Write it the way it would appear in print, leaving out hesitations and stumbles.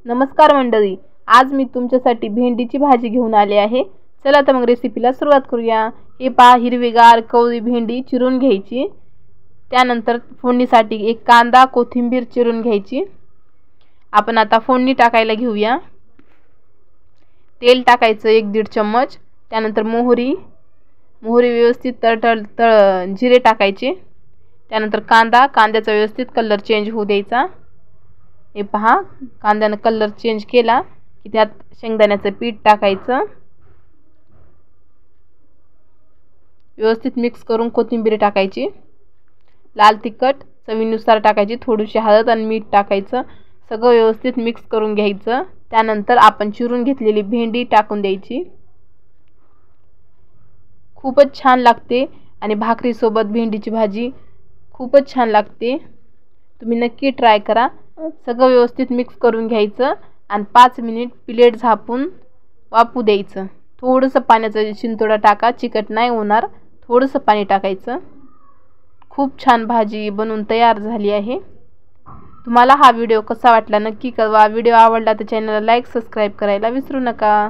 नमस्कार मंडळी, आज मी तुमच्यासाठी भेंडीची भाजी घेऊन आले आहे। चला तर मग रेसिपीला सुरुवात करूया। हे पहा, हिरवीगार कवळी भेंडी चिरून घ्यायची। त्यानंतर फोडणीसाठी एक कांदा कोथिंबीर चिरून घ्यायची। आपण आता फोडणी टाकायला घेऊया। तेल टाकायचं 1-1.5 चम्मच। त्यानंतर मोहरी व्यवस्थित जिरे टाकायचे। त्यानंतर कांद्याचा व्यवस्थित कलर चेंज होऊ द्यायचा। हे पहा, कांद्याने कलर चेंज केला की त्यात शेंगदाण्याचं पीठ टाकायचं। व्यवस्थित मिक्स करून कोथिंबीर टाकायची। लाल तिखट चवीनुसार टाकायची, थोडीशी हळद आणि मीठ टाकायचं। सगळं व्यवस्थित मिक्स करून घ्यायचं। त्यानंतर आपण चिरून घेतलेली भेंडी टाकून द्यायची। खूपच छान लागते आणि भाकरी सोबत भेंडीची भाजी खूपच छान लागते। तुम्ही नक्की ट्राय करा। सगळं व्यवस्थित मिक्स करून घ्यायचं आणि 5 मिनिट प्लेट झाकून वाफू द्यायचं। थोडंसं पाण्याचा शिंतोडा टाका, चिकट नाही होणार। थोडंसं पाणी टाकायचं। खूप छान भाजी बनवून तयार झाली आहे। तुम्हाला हा व्हिडिओ कसा वाटला नक्की कळवा। व्हिडिओ आवडला तर चॅनलला लाईक सबस्क्राईब करायला विसरू नका।